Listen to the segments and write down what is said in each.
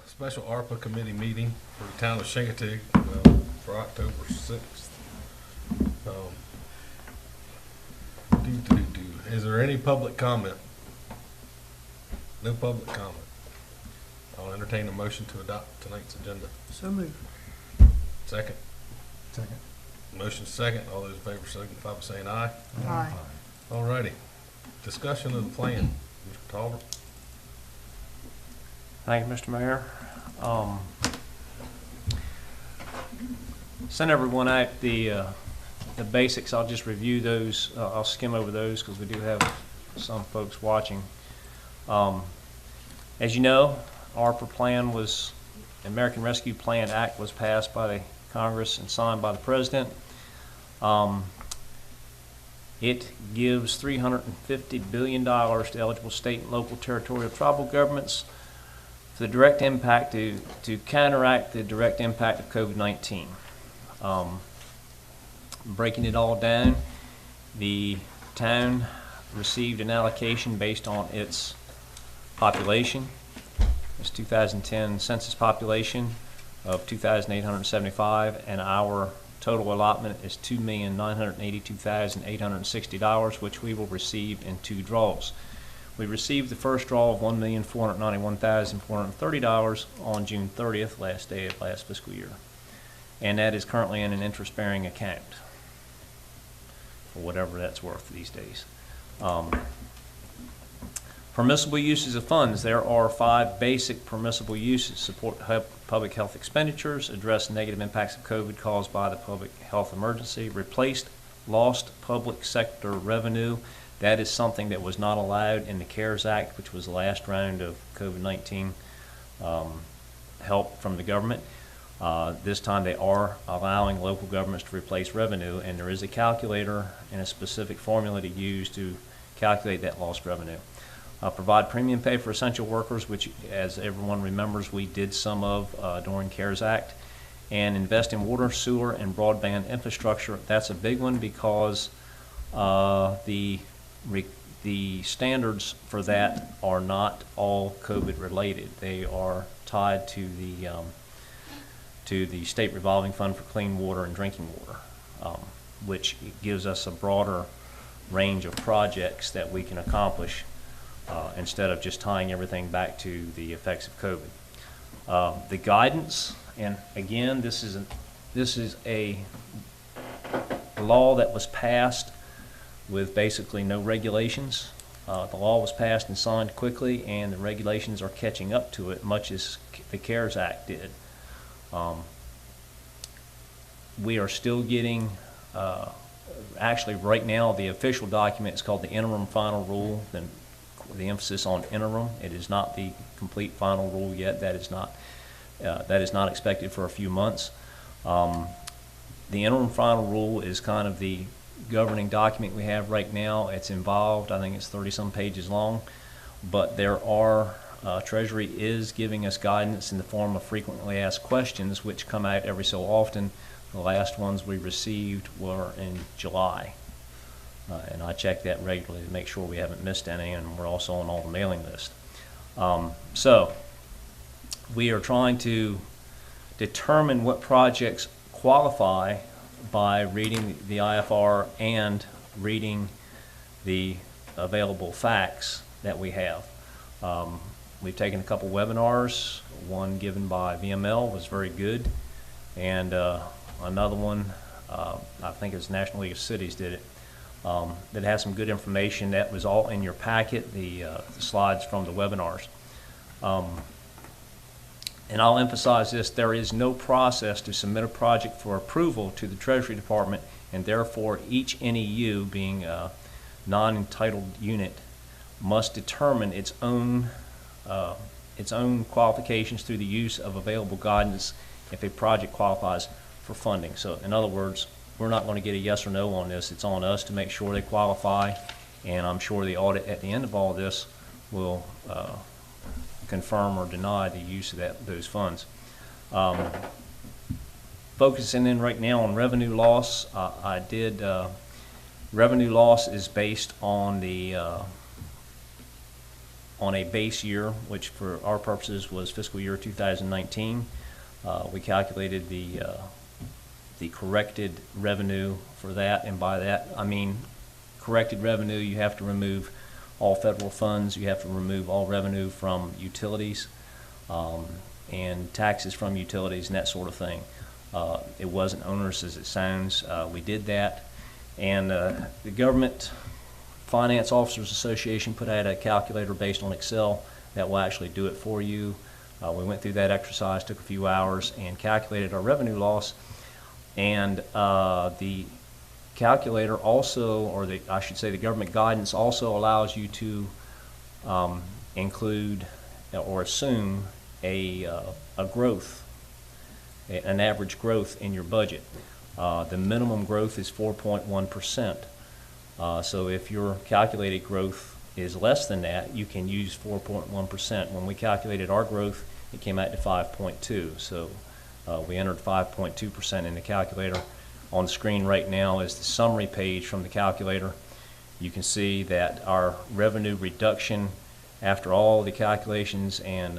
special ARPA committee meeting for the town of Chincoteague for October 6th. Is there any public comment? No public comment. I'll entertain a motion to adopt tonight's agenda. So moved. Second. Second. Motion second. All those in favor signify by saying aye. Aye. All righty. Discussion of the plan. Mr. Talbot. Thank you, Mr. Mayor. Send everyone out the basics. I'll just review those. I'll skim over those because we do have some folks watching. As you know, ARPA plan was, American Rescue Plan Act was passed by the Congress and signed by the President. It gives $350 billion to eligible state and local territorial tribal governments for the direct impact to counteract the direct impact of COVID-19. Breaking it all down, the town received an allocation based on its population. Its 2010 census population of 2,875, and our total allotment is $2,982,860, which we will receive in 2 draws. We received the first draw of $1,491,430 on June 30th, last day of last fiscal year. And that is currently in an interest-bearing account, for whatever that's worth these days. Permissible uses of funds. There are 5 basic permissible uses: support public health expenditures, address negative impacts of COVID caused by the public health emergency, replaced lost public sector revenue. That is something that was not allowed in the CARES Act, which was the last round of COVID-19 help from the government. This time they are allowing local governments to replace revenue, and there is a calculator and a specific formula to use to calculate that lost revenue. Provide premium pay for essential workers, which, as everyone remembers, we did some of during CARES Act. And invest in water, sewer, and broadband infrastructure. That's a big one because the standards for that are not all COVID related. They are tied to the State Revolving Fund for Clean Water and Drinking Water, which gives us a broader range of projects that we can accomplish instead of just tying everything back to the effects of COVID. The guidance, and again, this is a law that was passed with basically no regulations. The law was passed and signed quickly, and the regulations are catching up to it, much as the CARES Act did. We are still getting, actually right now, the official document is called the interim final rule. The emphasis on interim. It is not the complete final rule yet. That is not expected for a few months. The interim final rule is kind of the governing document we have right now. It's involved. I think it's 30-some pages long, but there are Treasury is giving us guidance in the form of frequently asked questions, which come out every so often. The last ones we received were in July. And I check that regularly to make sure we haven't missed any, and we're also on all the mailing lists. So we are trying to determine what projects qualify by reading the IFR and reading the available facts that we have. We've taken a couple webinars. One given by VML was very good, and another one, I think it was National League of Cities did it, that has some good information. That was all in your packet, the slides from the webinars. And I'll emphasize this: there is no process to submit a project for approval to the Treasury Department, and therefore each NEU, being a non-entitled unit, must determine its own qualifications through the use of available guidance if a project qualifies for funding. So in other words, we're not going to get a yes or no on this. It's on us to make sure they qualify, and I'm sure the audit at the end of all this will confirm or deny the use of those funds. Focusing in right now on revenue loss, revenue loss is based on the on a base year, which for our purposes was fiscal year 2019. We calculated the corrected revenue for that, and by that I mean corrected revenue, you have to remove all federal funds, you have to remove all revenue from utilities, and taxes from utilities and that sort of thing. It wasn't onerous as it sounds. We did that, and the Government Finance Officers Association put out a calculator based on Excel that will actually do it for you. We went through that exercise, took a few hours, and calculated our revenue loss. And the calculator also, or I should say the government guidance also allows you to include or assume a growth, an average growth in your budget. The minimum growth is 4.1%. So if your calculated growth is less than that, you can use 4.1%. When we calculated our growth, it came out to 5.2. So we entered 5.2% in the calculator. On the screen right now is the summary page from the calculator. You can see that our revenue reduction after all the calculations and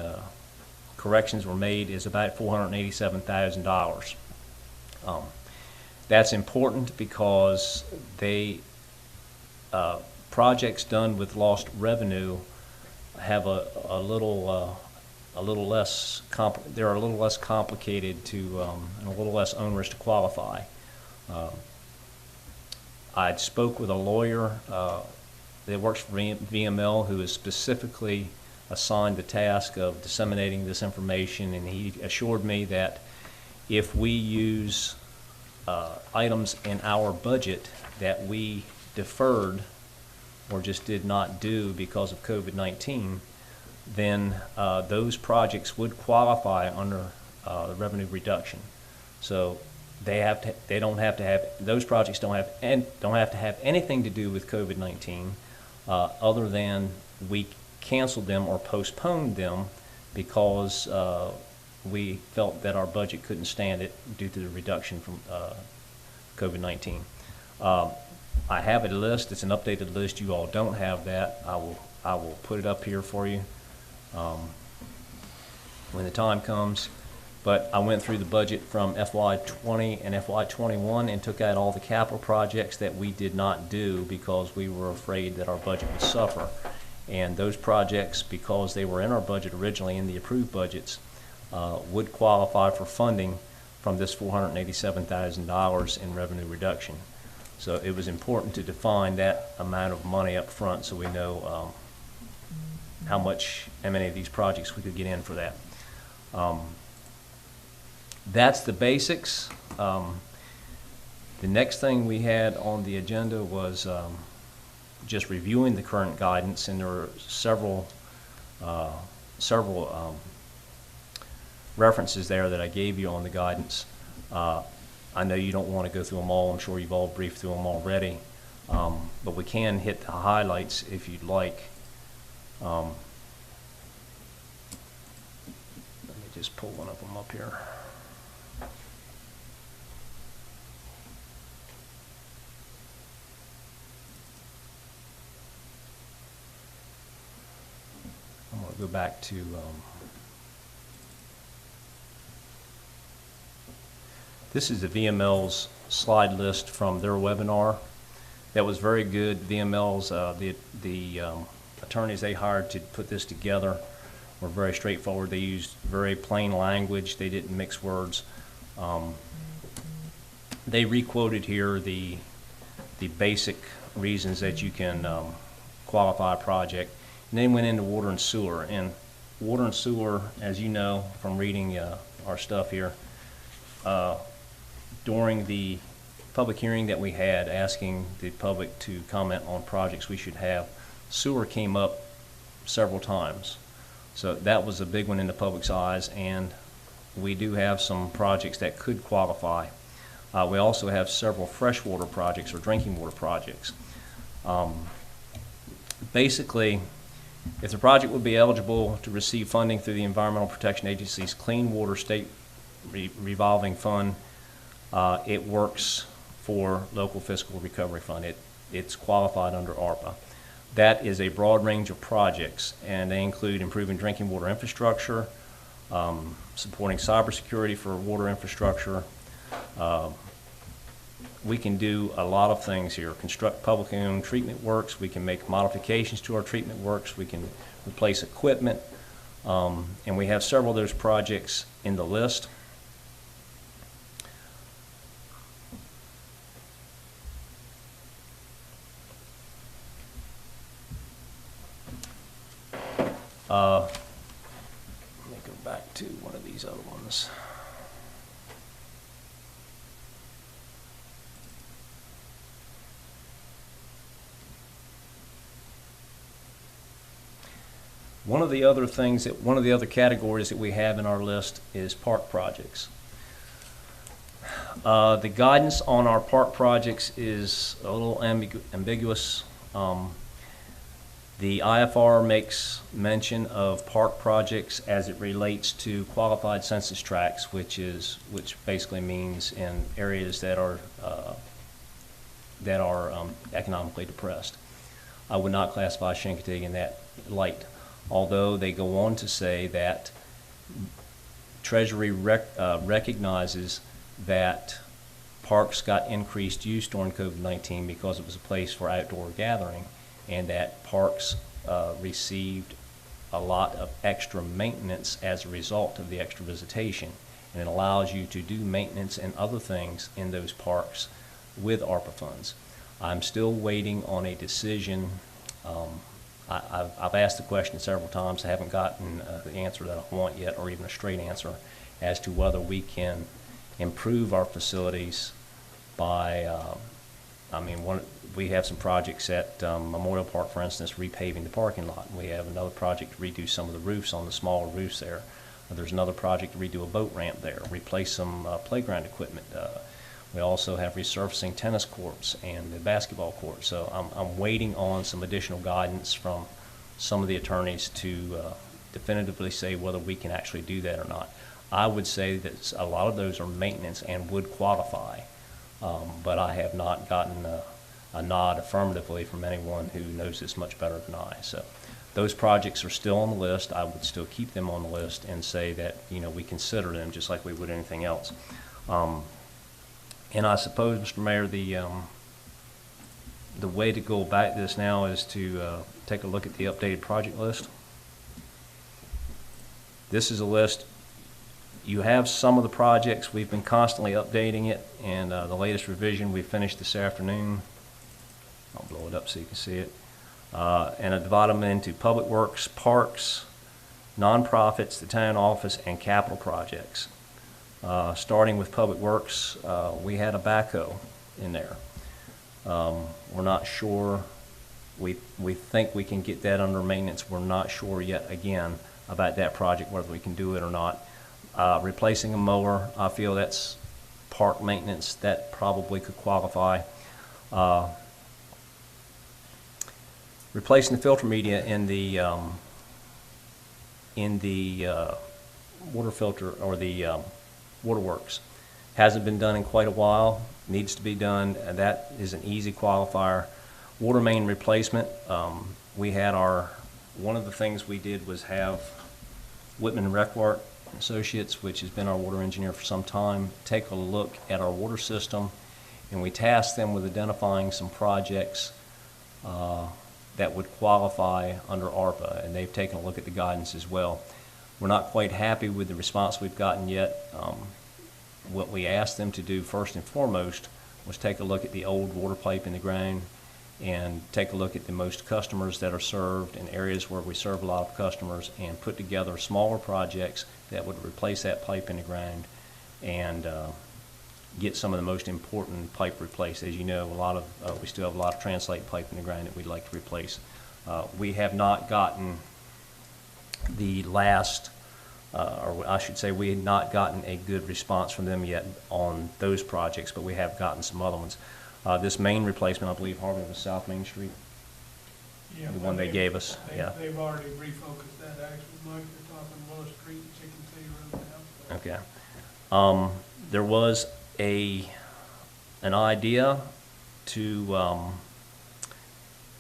corrections were made is about $487,000. That's important because projects done with lost revenue have a little less they're a little less complicated to and a little less onerous to qualify. I spoke with a lawyer that works for VML who is specifically assigned the task of disseminating this information, and he assured me that if we use items in our budget that we deferred or just did not do because of COVID-19, then those projects would qualify under the revenue reduction. So those projects don't have to have anything to do with COVID-19 other than we canceled them or postponed them because we felt that our budget couldn't stand it due to the reduction from COVID-19. I have a list. It's an updated list. You all don't have that. I will put it up here for you when the time comes. But I went through the budget from FY20 and FY21 and took out all the capital projects that we did not do because we were afraid that our budget would suffer. And those projects, because they were in our budget originally in the approved budgets, would qualify for funding from this $487,000 in revenue reduction. So it was important to define that amount of money up front so we know how many of these projects we could get in for that. That's the basics. The next thing we had on the agenda was just reviewing the current guidance, and there are several references there that I gave you on the guidance. I know you don't want to go through them all. I'm sure you've all briefed through them already, but we can hit the highlights if you'd like. Let me just pull one of them up here. I'm going to go back to this is the VML's slide list from their webinar. That was very good. VML's the attorneys they hired to put this together were very straightforward. They used very plain language. They didn't mix words. They requoted here the basic reasons that you can qualify a project. And then went into water and sewer. And water and sewer, as you know from reading our stuff here, during the public hearing that we had asking the public to comment on projects we should have, sewer came up several times. So that was a big one in the public's eyes, and we do have some projects that could qualify. We also have several freshwater projects or drinking water projects. Basically, if the project would be eligible to receive funding through the Environmental Protection Agency's Clean Water State Revolving Fund, it works for Local Fiscal Recovery Fund. It's qualified under ARPA. That is a broad range of projects, and they include improving drinking water infrastructure, supporting cybersecurity for water infrastructure. We can do a lot of things here. Construct publicly owned treatment works. We can make modifications to our treatment works. We can replace equipment. And we have several of those projects in the list. Let me go back to one of these other ones. One of the other categories that we have in our list is park projects. The guidance on our park projects is a little ambiguous. The IFR makes mention of park projects as it relates to qualified census tracts, which basically means in areas that are economically depressed. I would not classify Chincoteague in that light, although they go on to say that Treasury recognizes that parks got increased use during COVID-19 because it was a place for outdoor gathering, and that parks received a lot of extra maintenance as a result of the extra visitation. And it allows you to do maintenance and other things in those parks with ARPA funds. I'm still waiting on a decision. I've asked the question several times. I haven't gotten the answer that I want yet, or even a straight answer, as to whether we can improve our facilities by, we have some projects at Memorial Park, for instance, repaving the parking lot. We have another project to redo some of the roofs on the smaller roofs there. There's another project to redo a boat ramp there, replace some playground equipment. We also have resurfacing tennis courts and the basketball court. So I'm waiting on some additional guidance from some of the attorneys to definitively say whether we can actually do that or not. I would say that a lot of those are maintenance and would qualify, but I have not gotten a nod affirmatively from anyone who knows this much better than I. So those projects are still on the list. I would still keep them on the list and say that, we consider them just like we would anything else. And I suppose, Mr. Mayor, the way to go about this now is to take a look at the updated project list. This is a list. You have some of the projects. We've been constantly updating it, and the latest revision we finished this afternoon. I'll blow it up so you can see it. And I divide them into public works, parks, nonprofits, the town office, and capital projects. Starting with public works, we had a backhoe in there. We're not sure. We think we can get that under maintenance. We're not sure yet, again, about that project, whether we can do it or not. Replacing a mower, I feel that's park maintenance. That probably could qualify. Replacing the filter media in the water filter, or the waterworks, hasn't been done in quite a while. Needs to be done. That is an easy qualifier. Water main replacement. We had one of the things we did was have Whitman Reckwart Associates, which has been our water engineer for some time, take a look at our water system, and we tasked them with identifying some projects that would qualify under ARPA, and they've taken a look at the guidance as well. We're not quite happy with the response we've gotten yet. What we asked them to do first and foremost was take a look at the old water pipe in the ground and take a look at the most customers that are served in areas where we serve a lot of customers, and put together smaller projects that would replace that pipe in the ground and get some of the most important pipe replaced. As you know, we still have a lot of translate pipe in the ground that we'd like to replace. We have not gotten the last, or I should say, we had not gotten a good response from them yet on those projects, but we have gotten some other ones. This main replacement, I believe, Harvey, was South Main Street, Yeah, the one they gave us. Yeah. They've already refocused that actually, Mike. They're talking Willow Street and Chicken City Road now. Okay. There was an idea to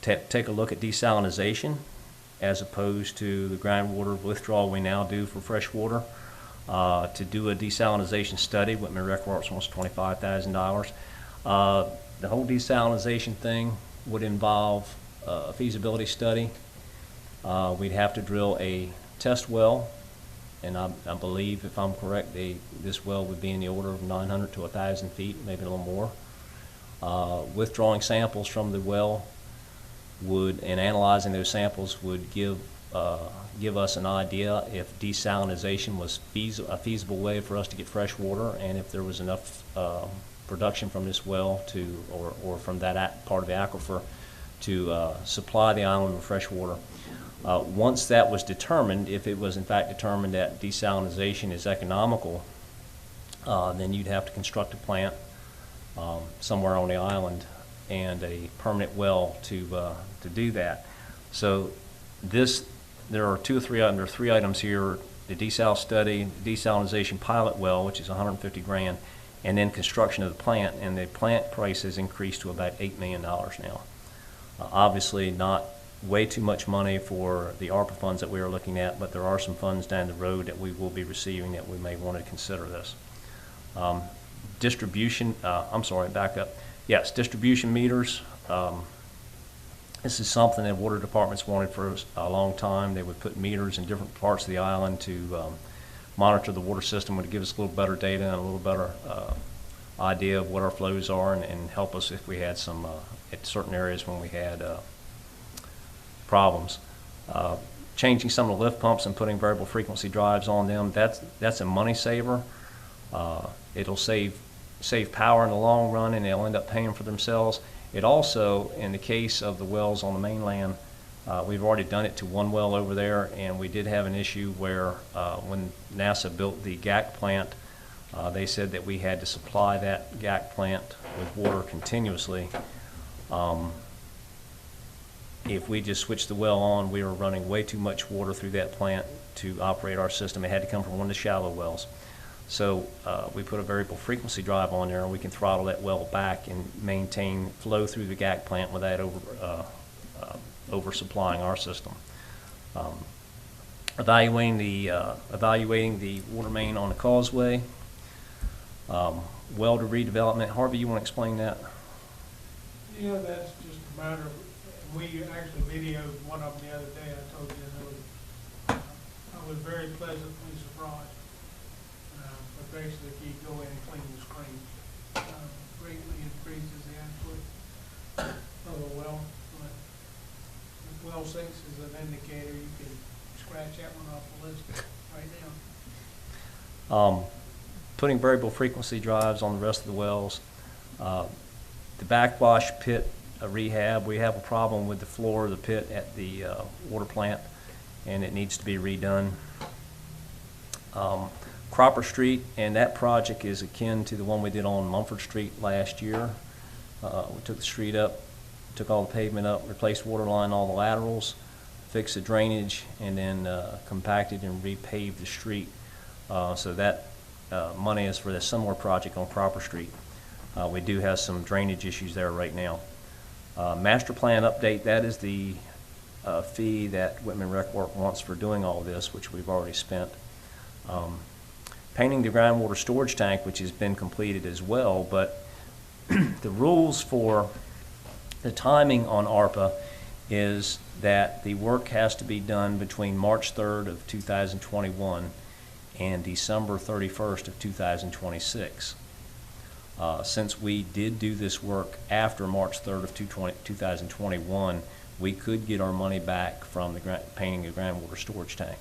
take a look at desalinization as opposed to the groundwater withdrawal we now do for fresh water. To do a desalinization study, Whitman Rec Works wants $25,000. The whole desalinization thing would involve a feasibility study. We'd have to drill a test well, and I believe, if I'm correct, this well would be in the order of 900 to 1,000 feet, maybe a little more. Withdrawing samples from the well and analyzing those samples would give us an idea if desalinization was a feasible way for us to get fresh water, and if there was enough production from this well or from that part of the aquifer to supply the island with fresh water. Once that was determined, if it was in fact determined that desalinization is economical, then you'd have to construct a plant somewhere on the island and a permanent well to do that. So there are three items here: the desal study, the desalinization pilot well, which is $150,000, and then construction of the plant. And the plant price has increased to about $8 million now. Obviously, not way too much money for the ARPA funds that we are looking at, but there are some funds down the road that we will be receiving that we may want to consider this. Distribution, back up. Yes, distribution meters. This is something that water departments wanted for a long time. They would put meters in different parts of the island to monitor the water system, would give us a little better data and a little better idea of what our flows are, and help us if we had some, at certain areas when we had problems. Changing some of the lift pumps and putting variable frequency drives on them, that's a money saver. It'll save power in the long run, and they'll end up paying for themselves. It also, in the case of the wells on the mainland, we've already done it to one well over there, and we did have an issue where when NASA built the GAC plant, they said that we had to supply that GAC plant with water continuously. If we just switched the well on, we were running way too much water through that plant to operate our system. It had to come from one of the shallow wells. So we put a variable frequency drive on there, and we can throttle that well back and maintain flow through the GAC plant without oversupplying our system. Evaluating the water main on the causeway. Well to redevelopment. Harvey, you want to explain that? Yeah, that's just a matter of, we actually videoed one of them the other day. I told you that I was very pleasantly surprised. But basically, if you go in and clean the screen, greatly increases the output of the well. But if well 6 is an indicator, you can scratch that one off the list right now. Putting variable frequency drives on the rest of the wells. The backwash pit rehab, we have a problem with the floor of the pit at the water plant, and it needs to be redone. Cropper Street, and that project is akin to the one we did on Mumford Street last year. We took the street up, took all the pavement up, replaced water line, all the laterals, fixed the drainage, and then compacted and repaved the street. So that money is for the similar project on Cropper Street. We do have some drainage issues there right now. Master plan update, that is the fee that Whitman Rec Work wants for doing all this, which we've already spent. Painting the groundwater storage tank, which has been completed as well, but the rules for the timing on ARPA is that the work has to be done between March 3rd of 2021 and December 31st of 2026. Since we did do this work after March 3rd of 2021, we could get our money back from the painting the groundwater storage tank.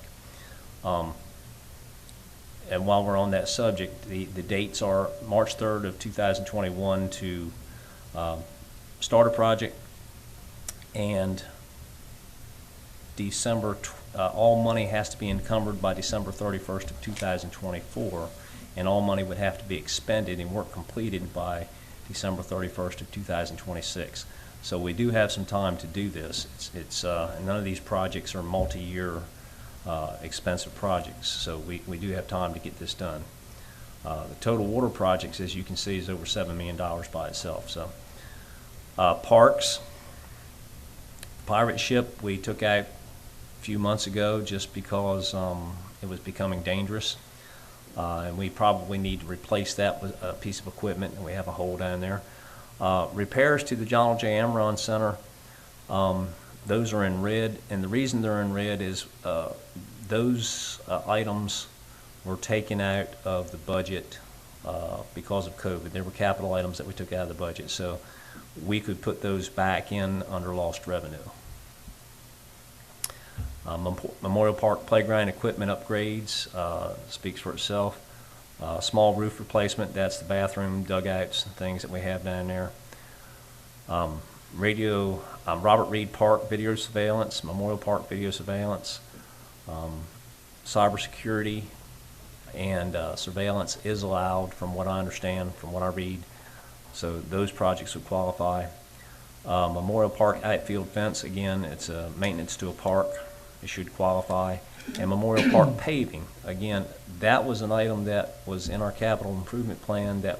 And while we're on that subject, the dates are March 3rd of 2021 to start a project, and all money has to be encumbered by December 31st of 2024, and all money would have to be expended and work completed by December 31st of 2026. So we do have some time to do this. None of these projects are multi-year expensive projects, so we do have time to get this done. The total water projects, as you can see, is over $7 million by itself. So parks, pirate ship we took out a few months ago just because it was becoming dangerous. And we probably need to replace that with a piece of equipment, and we have a hole down there. Repairs to the Donald J. Amron Center, those are in red, and the reason they're in red is those items were taken out of the budget because of COVID. They were capital items that we took out of the budget, so we could put those back in under lost revenue. Memorial Park playground equipment upgrades speaks for itself. Small roof replacement, that's the bathroom dugouts and things that we have down there. Robert Reed Park video surveillance, Memorial Park video surveillance, cybersecurity and surveillance is allowed from what I understand, from what I read. So those projects would qualify. Memorial Park outfield fence, again, it's a maintenance to a park. It should qualify. And Memorial Park paving, again, that was an item that was in our capital improvement plan that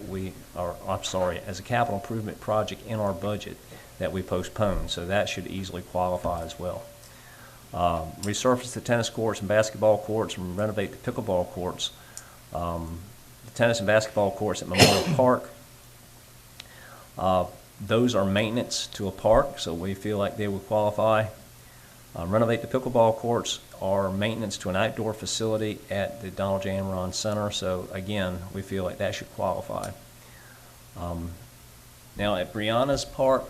as a capital improvement project in our budget that we postponed. So that should easily qualify as well. Resurface the tennis courts and basketball courts and renovate the pickleball courts. The tennis and basketball courts at Memorial Park, those are maintenance to a park, so we feel like they would qualify. Renovate the pickleball courts are maintenance to an outdoor facility at the Donald J. Amron Center, so again, we feel like that should qualify. Now at Brianna's Park,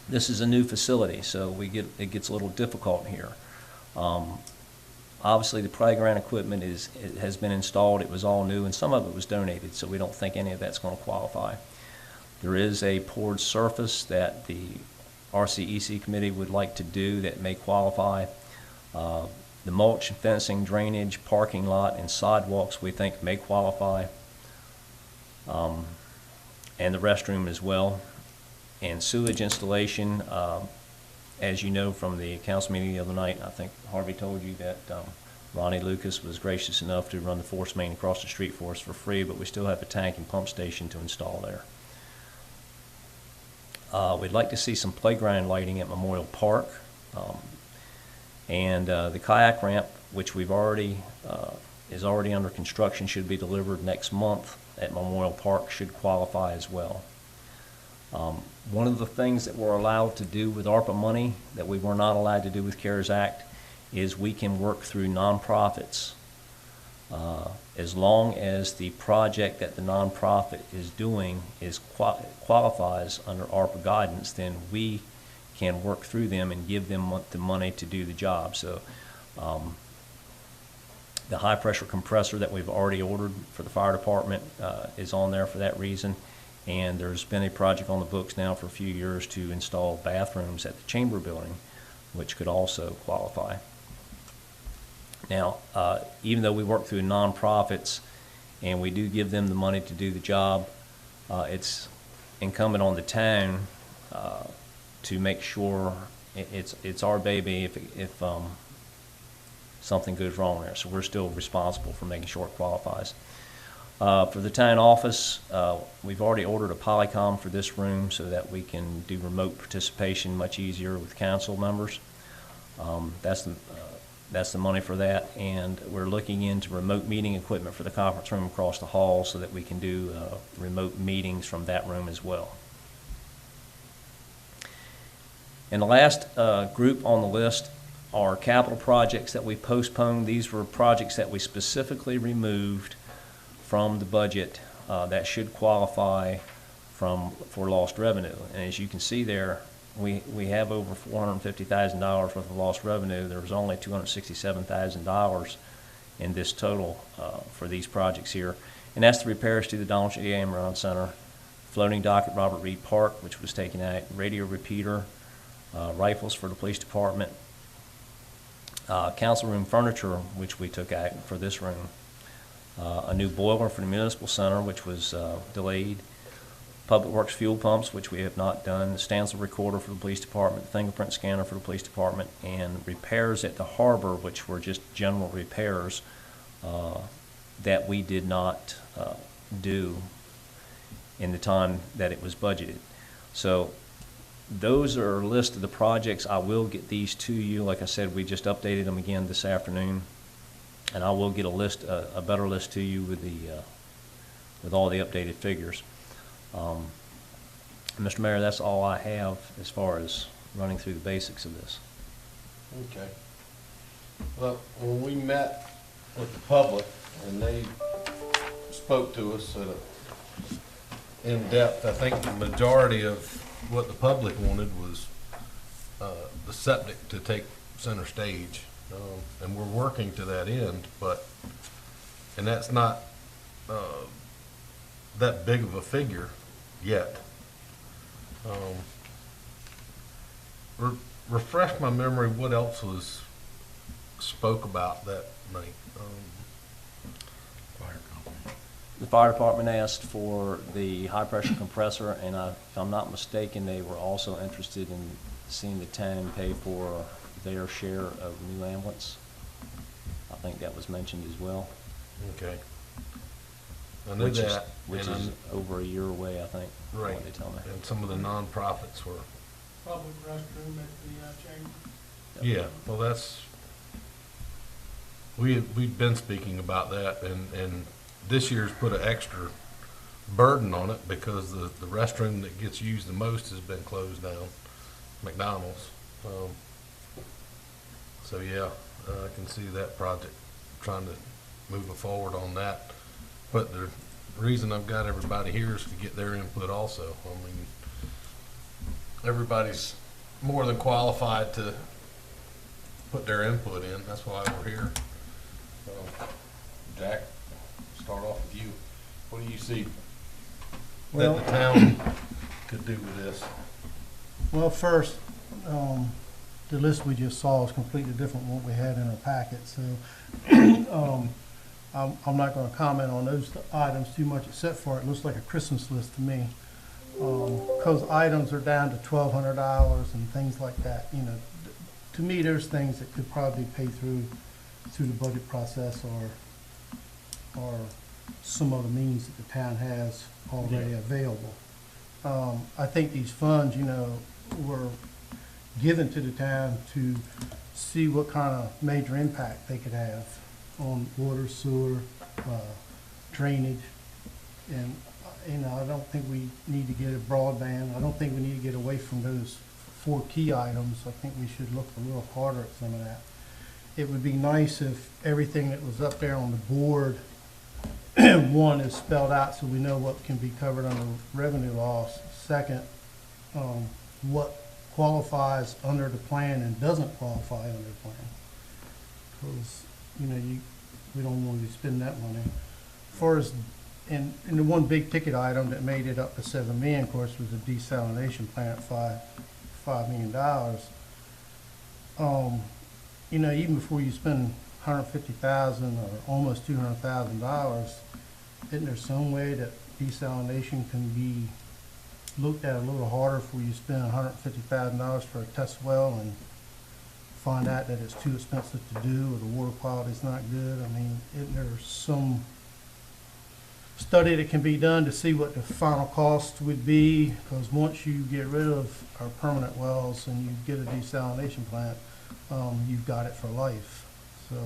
this is a new facility, so it gets a little difficult here. Obviously, the playground equipment has been installed. It was all new, and some of it was donated, so we don't think any of that's going to qualify. There is a poured surface that the RCEC committee would like to do that may qualify. The mulch, fencing, drainage, parking lot, and sidewalks we think may qualify. And the restroom as well. And sewage installation, as you know from the council meeting the other night, I think Harvey told you that Ronnie Lucas was gracious enough to run the force main across the street for us for free, but we still have a tank and pump station to install there. We'd like to see some playground lighting at Memorial Park. And the kayak ramp, which is already under construction, should be delivered next month at Memorial Park, should qualify as well. One of the things that we're allowed to do with ARPA money that we were not allowed to do with CARES Act is we can work through nonprofits. As long as the project that the nonprofit is doing qualifies under ARPA guidance, then we can work through them and give them the money to do the job. So the high pressure compressor that we've already ordered for the fire department is on there for that reason. And there's been a project on the books now for a few years to install bathrooms at the chamber building, which could also qualify. Now, even though we work through nonprofits and we do give them the money to do the job, it's incumbent on the town to make sure it's our baby if something goes wrong there. So we're still responsible for making sure it qualifies. For the town office, we've already ordered a Polycom for this room so that we can do remote participation much easier with council members. That's the money for that, and we're looking into remote meeting equipment for the conference room across the hall so that we can do remote meetings from that room as well. And the last group on the list are capital projects that we postponed. These were projects that we specifically removed from the budget that should qualify for lost revenue. And as you can see there, we have over $450,000 worth of lost revenue. There was only $267,000 in this total for these projects here. And that's the repairs to the Donald J. Amron Center, floating dock at Robert Reed Park, which was taken out, radio repeater, rifles for the police department, council room furniture, which we took out for this room, a new boiler for the municipal center, which was delayed, Public Works fuel pumps, which we have not done, the Stansel recorder for the police department, the fingerprint scanner for the police department, and repairs at the harbor, which were just general repairs that we did not do in the time that it was budgeted. So those are a list of the projects. I will get these to you. Like I said, we just updated them again this afternoon. And I will get a list, a better list to you with with all the updated figures. Mr. Mayor, that's all I have as far as running through the basics of this. Okay. Well, when we met with the public and they spoke to us in depth, I think the majority of what the public wanted was the septic to take center stage. And we're working to that end, and that's not that big of a figure yet. Refresh my memory, what else was spoke about that night? The fire department asked for the high-pressure compressor, and if I'm not mistaken, they were also interested in seeing the town pay for their share of new ambulance. I think that was mentioned as well. Okay. I knew that. Which is over a year away, I think. Right. What they tell me. And some of the nonprofits were. Public restroom at the chamber. Yeah, well, we've been speaking about that, and this year's put an extra burden on it because the restroom that gets used the most has been closed down, McDonald's. So yeah, I can see that project trying to move forward on that. But the reason I've got everybody here is to get their input also. I mean, everybody's more than qualified to put their input in. That's why we're here. Jack, start off with you. What do you see that the town could do with this? Well, first, the list we just saw is completely different from what we had in our packet, so I'm not going to comment on those items too much, except for it looks like a Christmas list to me. Because items are down to $1,200 and things like that. You know, to me, there's things that could probably pay through the budget process or some other means that the town has already available. I think these funds, you know, were given to the town to see what kind of major impact they could have on water, sewer, drainage, and you know, I don't think we need to get a broadband. I don't think we need to get away from those 4 key items. I think we should look a little harder at some of that. It would be nice if everything that was up there on the board, one, is spelled out so we know what can be covered under revenue loss. Second, what qualifies under the plan and doesn't qualify under the plan. Because, you know, we don't want to be spending that money. As far as, and the one big ticket item that made it up to $7 million, of course, was the desalination plant, $5 million. You know, even before you spend $150,000 or almost $200,000, isn't there some way that desalination can be looked at a little harder before you spend $150,000 for a test well and find out that it's too expensive to do or the water quality is not good? I mean, isn't there some study that can be done to see what the final cost would be? Because once you get rid of our permanent wells and you get a desalination plant, you've got it for life. So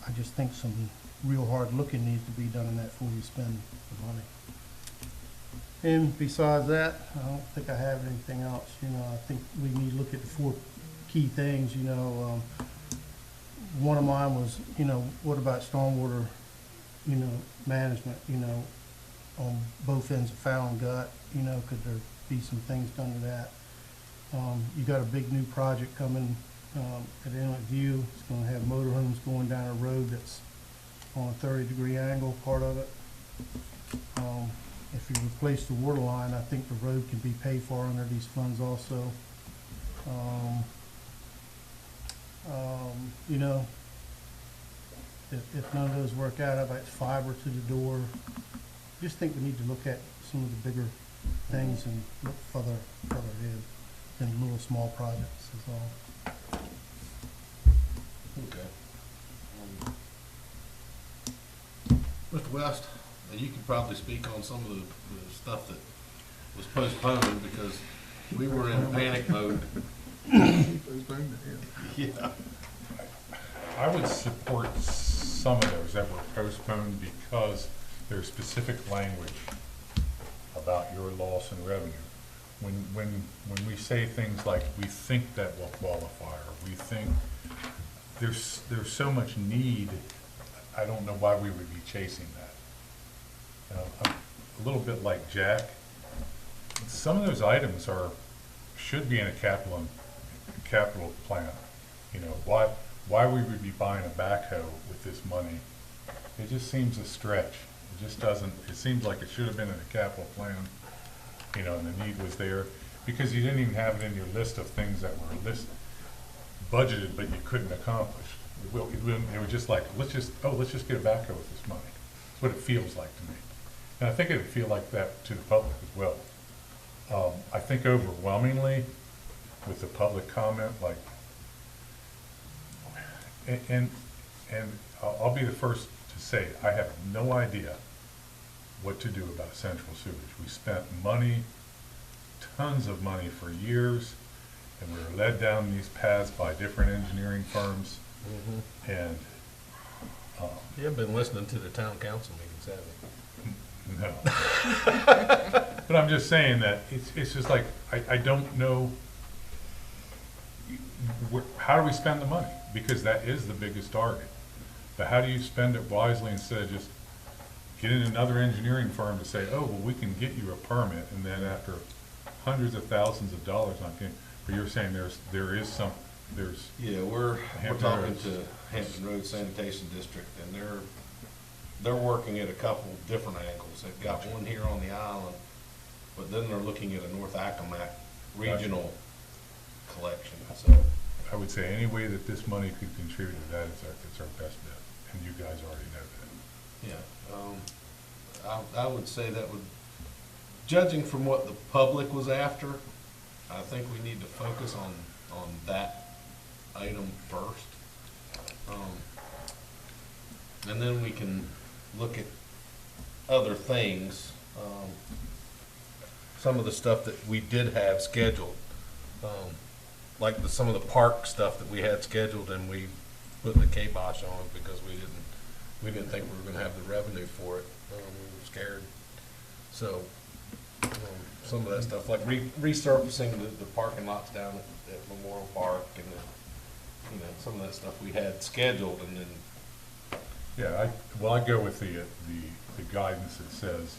I just think some real hard looking needs to be done in that before you spend the money. And besides that, I don't think I have anything else. You know, I think we need to look at the 4 key things. You know, one of mine was, you know, what about stormwater, you know, management, you know, on both ends of Fowl and Gut, you know, could there be some things done to that? You got a big new project coming at Inlet View. It's going to have motorhomes going down a road that's on a 30-degree angle, part of it. If you replace the water line, I think the road can be paid for under these funds also. You know, if none of those work out, I'd like fiber to the door. Just think we need to look at some of the bigger things and look further ahead than little small projects is all. Okay. Mr. West, you could probably speak on some of the stuff that was postponed because we were in panic mode. Yeah. I would support some of those that were postponed because there's specific language about your loss in revenue. When we say things like, we think that will qualify, or we think, there's so much need, I don't know why we would be chasing that. A little bit like Jack, some of those items should be in a capital plan. You know, why we would be buying a backhoe with this money, it just seems a stretch. It just doesn't, it seems like it should have been in a capital plan, you know, and the need was there, because you didn't even have it in your list of things that were budgeted, but you couldn't accomplish. It was just like, let's just get a backhoe with this money. That's what it feels like to me. And I think it would feel like that to the public as well. I think overwhelmingly, with the public comment, like, and I'll be the first to say, I have no idea what to do about central sewage. We spent money, tons of money for years, and we were led down these paths by different engineering firms. Mm-hmm. And You haven't been listening to the town council meetings, have you? no. But I'm just saying that it's just like, I don't know, how do we spend the money? Because that is the biggest target. But how do you spend it wisely instead of just getting another engineering firm to say, oh, well, we can get you a permit, and then after hundreds of thousands of dollars on getting, but you're saying there's Yeah, we're Hampton talking Roads. to Hampton Roads Sanitation District, and they're working at a couple different angles. They've got one here on the island, but then they're looking at a North Accomack regional collection, so. I would say any way that this money could contribute to that, it's our best bet, and you guys already know Yeah, I would say that would, judging from what the public was after, I think we need to focus on that item first. And then we can look at other things, some of the stuff that we did have scheduled, like some of the park stuff that we had scheduled, and we put the kibosh on it because we didn't think we were gonna have the revenue for it. We were scared. So, some of that stuff, like resurfacing the parking lots down at Memorial Park, and some of that stuff we had scheduled, and then. that. Yeah, I go with the guidance that says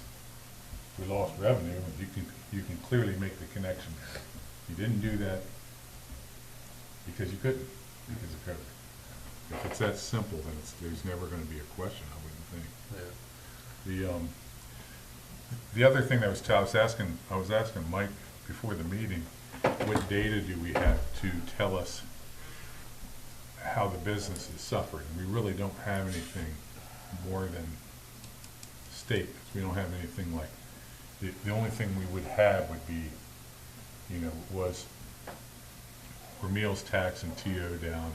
we lost revenue, and you can clearly make the connection. You didn't do that because you couldn't, because of COVID. If it's that simple, then there's never gonna be a question, I wouldn't think. Yeah. The other thing I was asking Mike before the meeting, what data do we have to tell us how the business is suffering? We really don't have anything more than statements. We don't have anything like, the only thing we would have would be, was were meals tax and TO down,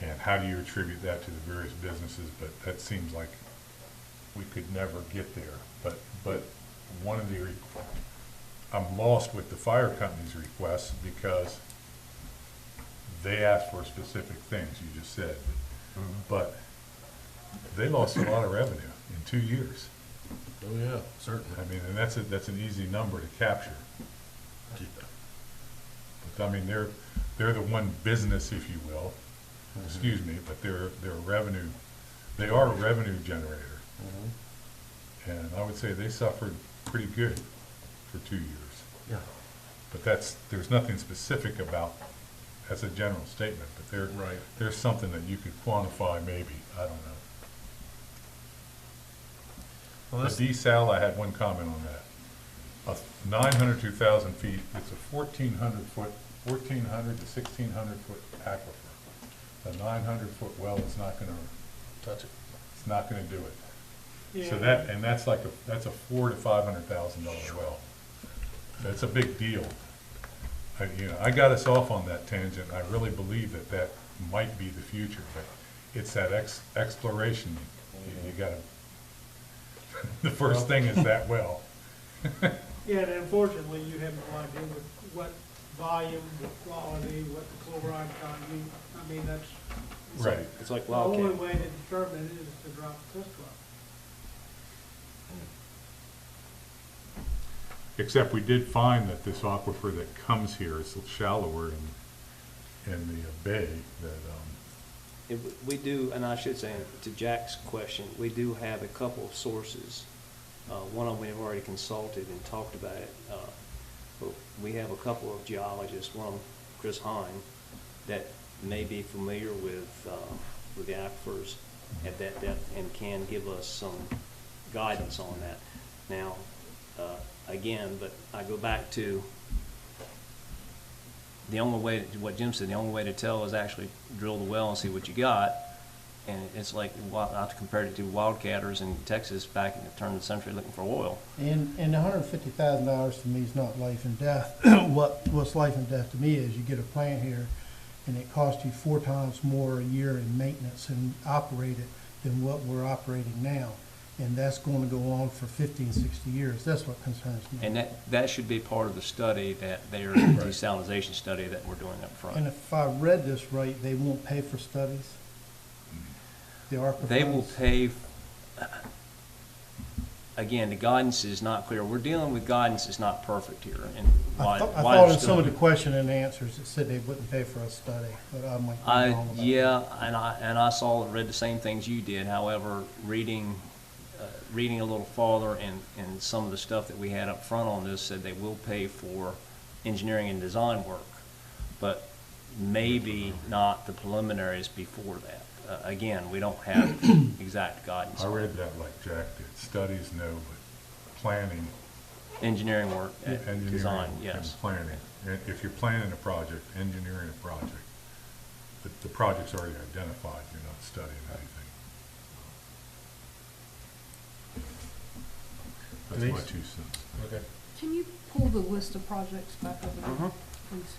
and how do you attribute that to the various businesses? But that seems like we could never get there. But one of I'm lost with the fire company's requests, because they asked for specific things, you just said. But they lost a lot of revenue in 2 years. Oh, yeah, certainly. I mean, and that's an easy number to capture. Yeah. But I mean, they're the one business, if you will, excuse me, but they are a revenue generator. And I would say they suffered pretty good for 2 years. Yeah. But there's nothing specific about, as a general statement, but Right. there's something that you could quantify maybe, I don't know. Well, The desal, I had one comment on that. 900 to 1,000 feet, it's a 1,400 to 1,600 foot aquifer. A 900-foot well is not gonna touch it. It's not gonna do it. Yeah. So that's like that's a $400,000 to $500,000 well. That's a big deal. I got us off on that tangent. I really believe that might be the future, but it's that exploration. You gotta, the first thing is that well. Yeah, and unfortunately, you have no idea what volume, what quality, what the chloride content, I mean, that's, Right. It's like the only Wildcat. way to determine it is to drop the test well. Except we did find that this aquifer that comes here is shallower in the bay that, We do, and I should say, to Jack's question, we do have a couple of sources. One of them we've already consulted and talked about it. But we have a couple of geologists, one of them, Chris Hine, that may be familiar with the aquifers at that depth and can give us some guidance on that. Now, again, but I go back to the only way, what Jim said, the only way to tell is actually drill the well and see what you got. And it's like, I've compared it to wildcatters in Texas back in the turn of the century looking for oil. And $150,000 to me is not life and death. What's life and death to me is you get a plant here and it costs you 4 times more a year in maintenance and operate it than what we're operating now. And that's going to go on for 50 and 60 years. That's what concerns me. And that should be part of the study, that their desalination study that we're doing up front. And if I read this right, they won't pay for studies? The ARPA They will funds? pay, again, the guidance is not clear. We're dealing with guidance that's not perfect here. And I why thought in it's some of still- the question and answers, it said they wouldn't pay for a study, but I might be wrong about that. Yeah, and I saw and read the same things you did. However, reading a little farther and some of the stuff that we had up front on this said they will pay for engineering and design work, but maybe not the preliminaries before that. Again, we don't have exact guidance. I on read that like Jack did. Studies, no, but planning, engineering work, engineering design, and yes. planning. And if you're planning a project, engineering a project, the project's already identified, you're not studying anything. That's my Denise? 2 cents. Okay. Can you pull the list of projects back over there, Mhm. please?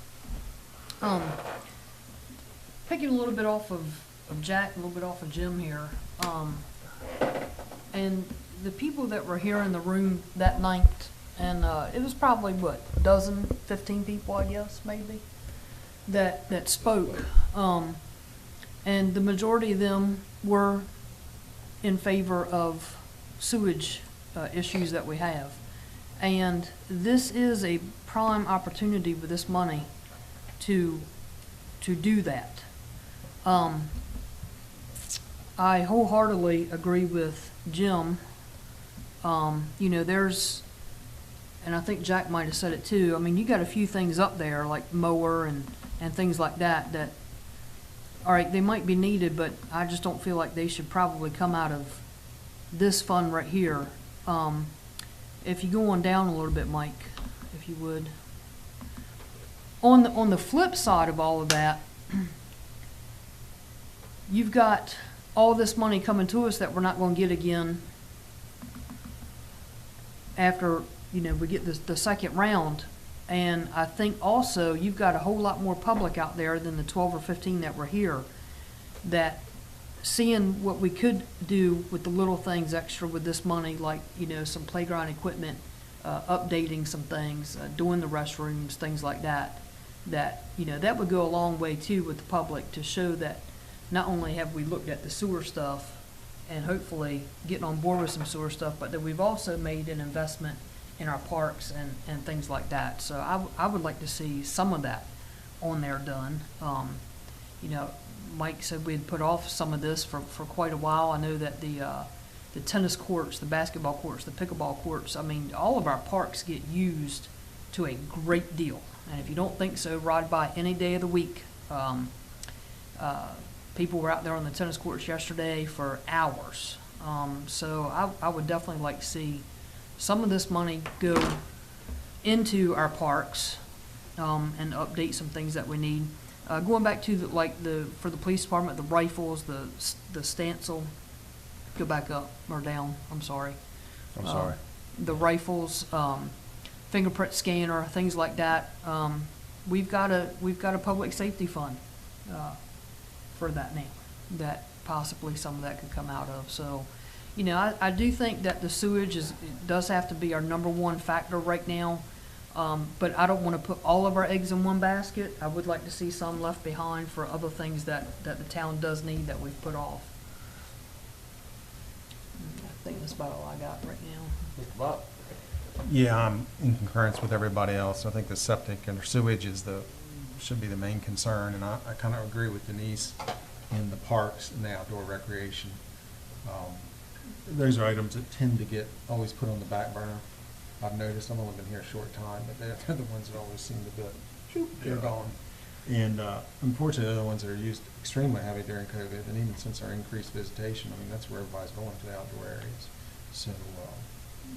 Picking a little bit off of Jack, a little bit off of Jim here, and the people that were here in the room that night, and it was probably, what, a dozen, 15 people, I guess, maybe, that spoke. And the majority of them were in favor of sewage issues that we have. And this is a prime opportunity with this money to do that. I wholeheartedly agree with Jim. You know, there's, and I think Jack might have said it too, I mean, you got a few things up there like mower and things like that, all right, they might be needed, but I just don't feel like they should probably come out of this fund right here. If you go on down a little bit, Mike, if you would. On the flip side of all of that, you've got all this money coming to us that we're not going to get again after, you know, we get the second round. And I think also you've got a whole lot more public out there than the 12 or 15 that were here, that seeing what we could do with the little things extra with this money, like, you know, some playground equipment, updating some things, doing the restrooms, things like that, you know, that would go a long way too with the public to show that not only have we looked at the sewer stuff and hopefully getting on board with some sewer stuff, but that we've also made an investment in our parks and things like that. So I would like to see some of that on there done. You know, Mike said we'd put off some of this for quite a while. I know that the tennis courts, the basketball courts, the pickleball courts, I mean, all of our parks get used to a great deal. And if you don't think so, ride by any day of the week. People were out there on the tennis courts yesterday for hours. So I would definitely like to see some of this money go into our parks and update some things that we need. Going back to for the police department, the rifles, the Stancil, go back up or down, I'm sorry. I'm sorry. The rifles, fingerprint scanner, things like that. We've got a public safety fund for that now, that possibly some of that could come out of. So, you know, I do think that the sewage does have to be our #1 factor right now. But I don't want to put all of our eggs in one basket. I would like to see some left behind for other things that the town does need that we've put off. I think that's about all I got right now. Mr. Bob? Yeah, I'm in concurrence with everybody else. I think the septic and sewage should be the main concern, and I kind of agree with Denise in the parks and the outdoor recreation. Those are items that tend to get always put on the back burner. I've noticed, I've only been here a short time, but they're the ones that always seem to be, they're gone. And unfortunately, they're the ones that are used extremely heavy during COVID, and even since our increased visitation, I mean, that's where everybody's going, to the outdoor areas. So,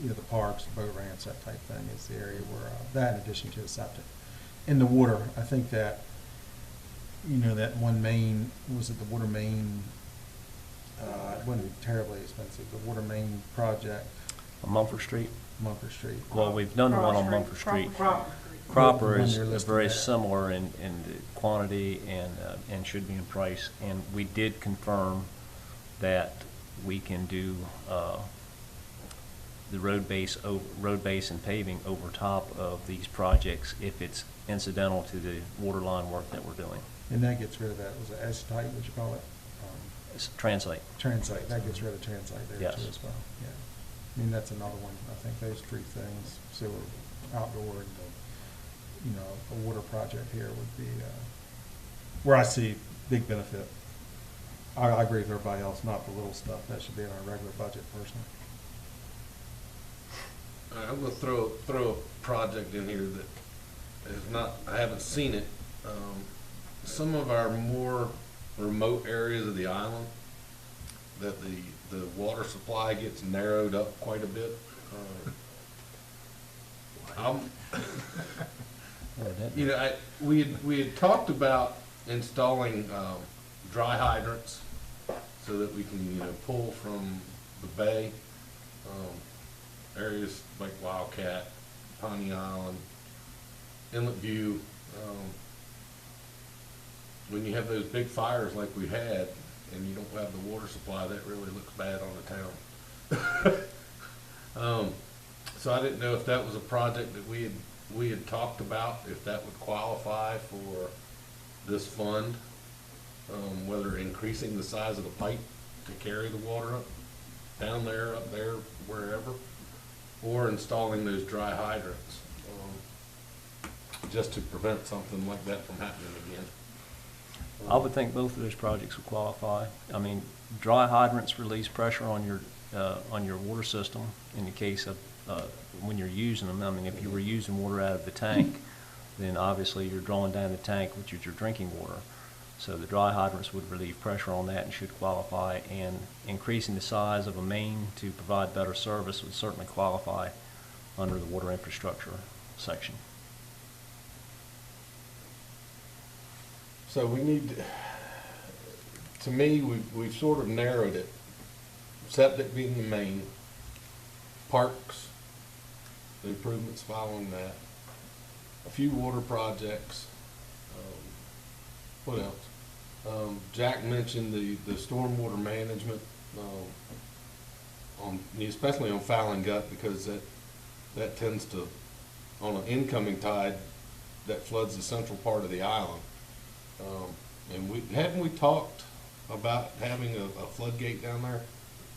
you know, the parks, the boat ramps, that type thing is the area where, that in addition to the septic. And the water, I think that, you know, that one main, was it the water main, it wasn't terribly expensive, the water main project, On Mumford Street? Mumford Street. Well, we've done the one on Mumford Street. Cropper is very similar in the quantity and should be in price. And we did confirm that we can do the road base and paving over top of these projects if it's incidental to the water line work that we're doing. And that gets rid of that, was it S-type, what you call it? It's translate. Translate, that gets rid of translate there Yes. too as well, yeah. I mean, that's another one, I think those three things, sewer, outdoor, and, you know, a water project here would be, where I see big benefit. I agree with everybody else, not the little stuff, that should be in our regular budget personally. All right, I'm gonna throw a project in here that is not, I haven't seen it. Some of our more remote areas of the island, that the water supply gets narrowed up quite a bit. You know, we had talked about installing dry hydrants so that we can, you know, pull from the bay, areas like Wildcat, Poney Island, Inlet View. When you have those big fires like we had, and you don't have the water supply, that really looks bad on the town. So I didn't know if that was a project that we had talked about, if that would qualify for this fund, whether increasing the size of the pipe to carry the water up there, wherever, or installing those dry hydrants, just to prevent something like that from happening again. I would think both of those projects would qualify. I mean, dry hydrants release pressure on your water system in the case of when you're using them. I mean, if you were using water out of the tank, then obviously you're drawing down the tank, which is your drinking water. So the dry hydrants would relieve pressure on that and should qualify. And increasing the size of a main to provide better service would certainly qualify under the water infrastructure section. So we need, to me, we've sort of narrowed it. Septic being the main, parks, the improvements following that, a few water projects. What else? Jack mentioned the stormwater management, especially on Fallon Gut, because that tends to, on an incoming tide, that floods the central part of the island. And hadn't we talked about having a floodgate down there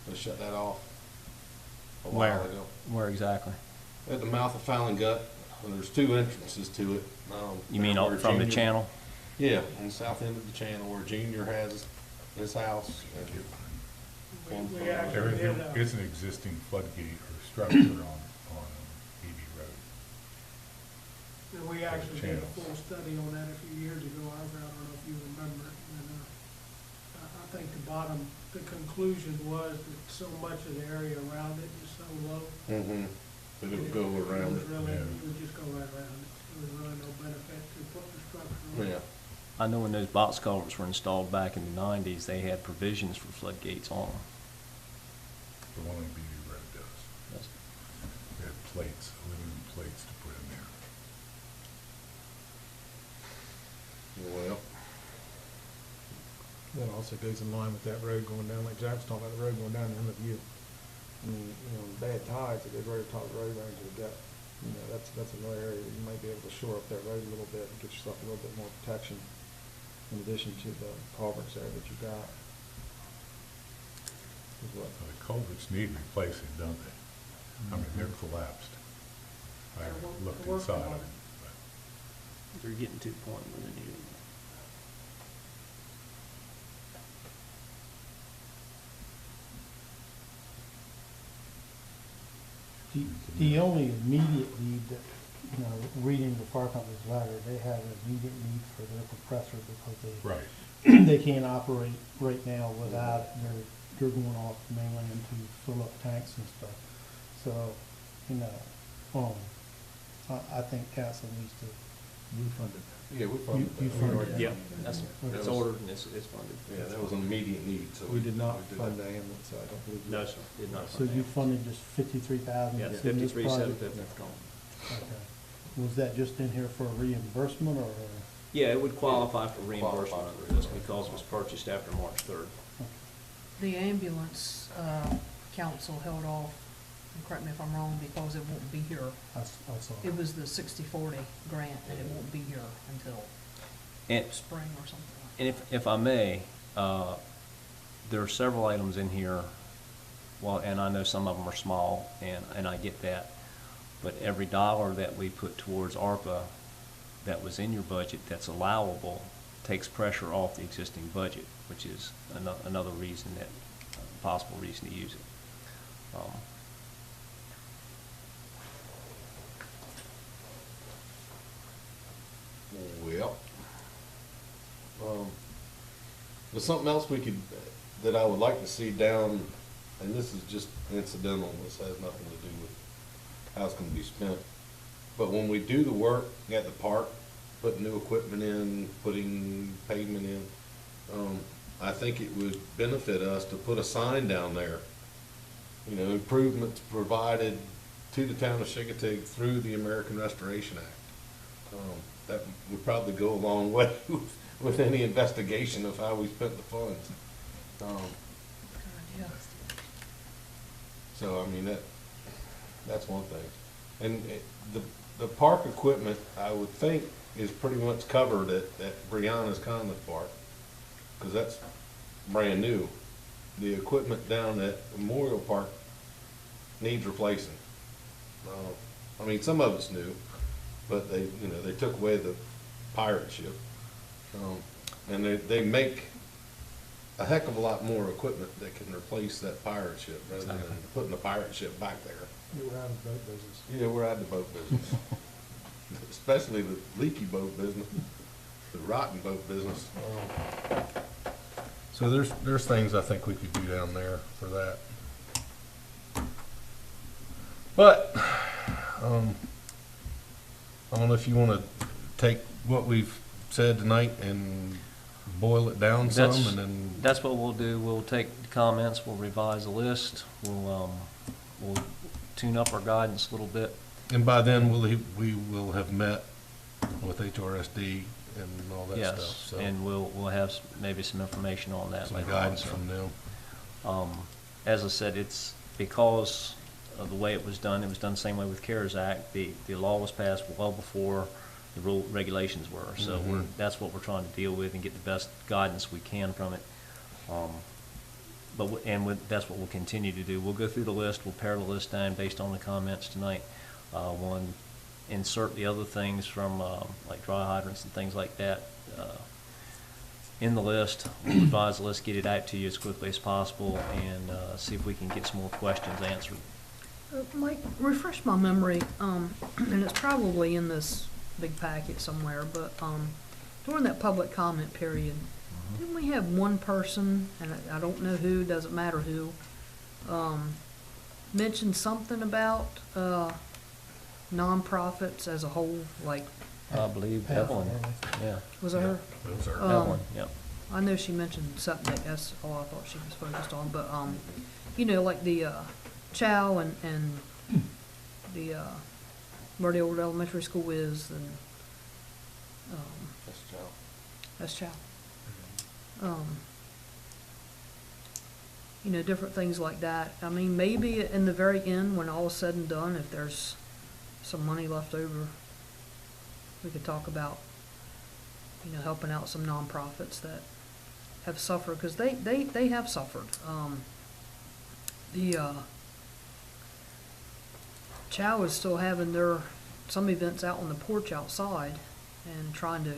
to shut that off a while ago? Where exactly? At the mouth of Fallon Gut, there's two entrances to it. You mean where from the Junior- channel? Yeah, on the south end of the channel where Junior has his house. We actually There did, is an existing floodgate or structure on Beebe Road. and we actually did a Channels. full study on that a few years ago. I don't know if you remember it. And, I think the conclusion was that so much of the area around it is so low. Mm-hmm. But it would go around it. Really, Yeah. it would just go right around it. There was really no benefit to putting the structure on. Yeah. I know when those box culverts were installed back in the 90s, they had provisions for floodgates on them. The one on Beebe Road does. They had plates, aluminum plates to put in there. Well, That also goes in line with that road going down, like Jack was talking about, the road going down to Inlet View. I mean, you know, bad tides, it goes right to the top of the road, right into the gut. you know, that's another area that you might be able to shore up that road a little bit and get yourself a little bit more protection in addition to the culverts there that you got. Is what- The culverts need replacing, don't they? I mean, they're collapsed. I haven't looked They're working inside on of it. it, but They're getting to the point where they need it. The only immediate need that, you know, reading the fire company's letter, they have an immediate need for their compressor because right. they can't operate right now without it. They're going off the mainland to fill up tanks and stuff. So, you know, I think council needs to refund it. Yeah, we funded You that. funded that. Yeah, that's, Okay. it's ordered and it's funded. Yeah, that was an immediate need, so. We did not we fund the ambulance, I don't believe. we No, did. sir, did not So fund you that. funded just 53,000? Yeah, that's in this 53, 7, project? 50 gone. Okay. Was that just in here for reimbursement or? Yeah, it would qualify for reimbursement Qualify for under this reimbursement. because it was purchased after March 3rd. The ambulance, council held off, and correct me if I'm wrong, because it won't be here. I saw. It was the 60/40 grant, and it won't be here until And, spring or something like that. and if I may, there are several items in here, well, and I know some of them are small, and I get that, but every dollar that we put towards ARPA that was in your budget that's allowable takes pressure off the existing budget, which is another reason that, possible reason to use it. Well, there's something else we could, that I would like to see down, and this is just incidental, this has nothing to do with how it's gonna be spent. But when we do the work at the park, putting new equipment in, putting pavement in, I think it would benefit us to put a sign down there. You know, improvements provided to the town of Chincoteague through the American Restoration Act. That would probably go a long way with any investigation of how we spent the funds. Good idea. So, I mean, that's one thing. And the park equipment, I would think, is pretty much covered at Brianna's Conley Park, because that's brand new. The equipment down at Memorial Park needs replacing. I mean, some of it's new, but they took away the pirate ship. And they make a heck of a lot more equipment that can replace that pirate ship rather than putting the pirate ship back there. You were out of the boat business. Yeah, we're out of the boat business. Especially the leaky boat business, the rotten boat business. So there's things I think we could do down there for that. But, I don't know if you wanna take what we've said tonight and boil it down some That's- and then. That's what we'll do. We'll take the comments, we'll revise the list, we'll tune up our guidance a little bit. And by then, we will have met with HRSD and all that stuff, Yes, so. and we'll have maybe some information on that Some later on. guidance so. from them. As I said, it's because of the way it was done the same way with CARES Act. The law was passed well before the rule, regulations were. So Mhm. that's what we're trying to deal with and get the best guidance we can from it. That's what we'll continue to do. We'll go through the list, we'll pare the list down based on the comments tonight. We'll insert the other things from, like dry hydrants and things like that, in the list. We'll revise the list, get it out to you as quickly as possible, and see if we can get some more questions answered. Mike, refresh my memory, and it's probably in this big packet somewhere, but during that public comment period, didn't we have one person, and I don't know who, doesn't matter who, mention something about nonprofits as a whole, like, I believe Half Evelyn, of yeah, was it her? Those are- Evelyn, yep. I know she mentioned something, that's all I thought she was focused on, but, like the, Chow and the, where the old elementary school is, and, That's Joe. that's Chow. Different things like that. I mean, maybe in the very end, when all is said and done, if there's some money left over, we could talk about, you know, helping out some nonprofits that have suffered, because they have suffered. Chow is still having some events out on the porch outside and trying to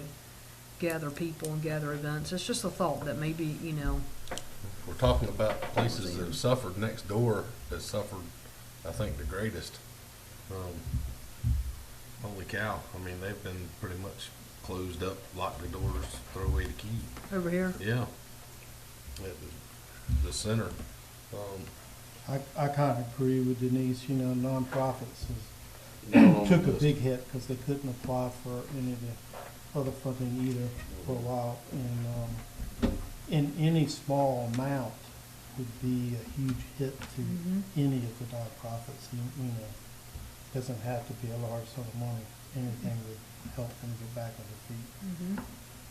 gather people and gather events. It's just a thought that maybe, you know, We're talking about places that have suffered. Next door has suffered, I think, the greatest. Holy cow, I mean, they've been pretty much closed up, lock the doors, throw away the key. over here. Yeah. At the center. I kind of agree with Denise, you know, nonprofits Down on took the a list. big hit because they couldn't apply for any of the other funding either for a while. And any small amount would be a huge hit to Mhm. any of the nonprofits, you know. Doesn't have to be a large sum of money. Anything would help them get back on their feet. Mhm.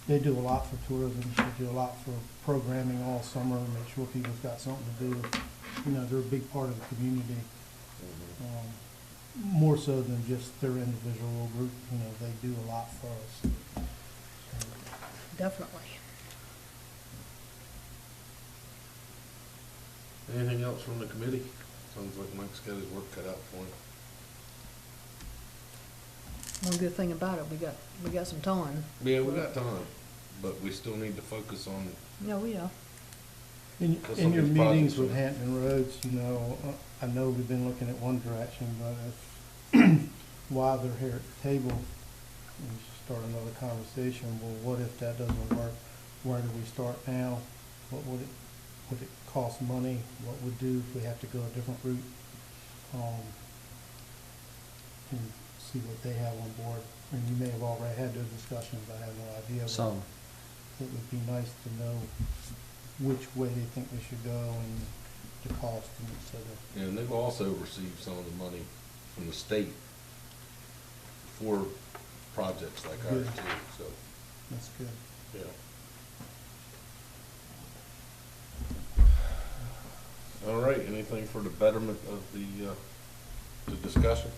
They do a lot for tourism, they do a lot for programming all summer, make sure people's got something to do. You know, they're a big part of the community, more so than just their individual group, you know, they do a lot for us. Definitely. Anything else from the committee? Sounds like Mike's got his work cut out for him. One good thing about it, we got some time. Yeah, we got time, but we still need to focus on, Yeah, we are. In Because in some your of these meetings projects with are- Hampton Roads, you know, I know we've been looking at one direction, but if, while they're here at the table, we should start another conversation, well, what if that doesn't work? Where do we start now? What would it cost money? What would do if we have to go a different route? And see what they have on board. And you may have already had those discussions, I have no idea. but Some. It would be nice to know which way they think we should go and the cost and et cetera. and they've also received some of the money from the state for projects like ours Good. too, so, That's good. yeah. All right, anything for the betterment of the discussion?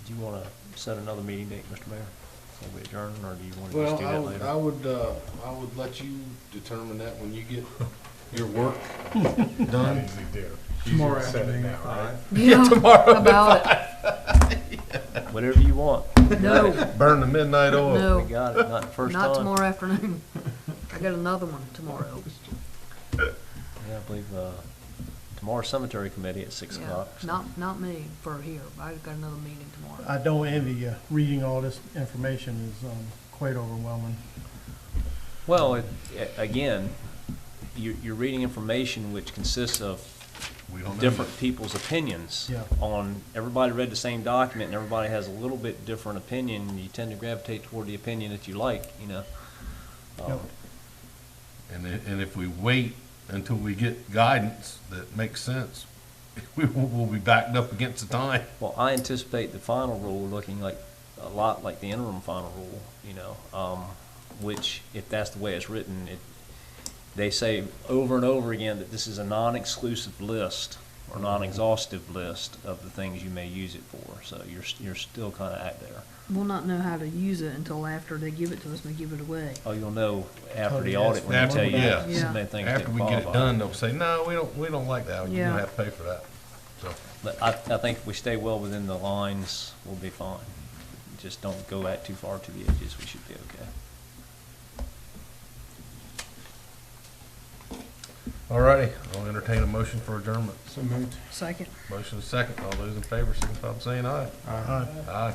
Do you want to set another meeting date, Mr. Mayor? So we adjourn, or do you want to just do that Well, later? I would let you determine that when you get your work Not done. easy to do. Tomorrow Easier said it afternoon now, at right? 5. Yeah, tomorrow. About Whatever you want. it. No, Burn the midnight oil. no, We got it, not the first time. not tomorrow afternoon. I got another one tomorrow. Yeah, I believe, tomorrow's cemetery committee at 6 Yeah, o'clock. so- not me for here. I got another meeting tomorrow. I don't envy you. Reading all this information is quite overwhelming. Well, again, you're reading information which consists of We don't know different yet. people's opinions Yeah. on, everybody read the same document and everybody has a little bit different opinion, and you tend to gravitate toward the opinion that you like, you know. Yep. And if we wait until we get guidance that makes sense, we'll be backed up against the time. Well, I anticipate the final rule looking like, a lot like the interim final rule, you know, which, if that's the way it's written, they say over and over again that this is a non-exclusive list or non-exhaustive list of the things you may use it for, so you're still kind of out there. We'll not know how to use it until after they give it to us and they give it away. Oh, you'll know after the yes. audit when they After tell you yeah. so many things After didn't we get it qualify. done, they'll say, no, we don't like that. You're Yeah. gonna have to pay for that. So, But I think if we stay well within the lines, we'll be fine. Just don't go out too far to the edges, we should be okay. all righty, I'll entertain a motion for adjournment. So moved. Second. Motion is second. All those in favor, signify by saying aye. Aye. Aye.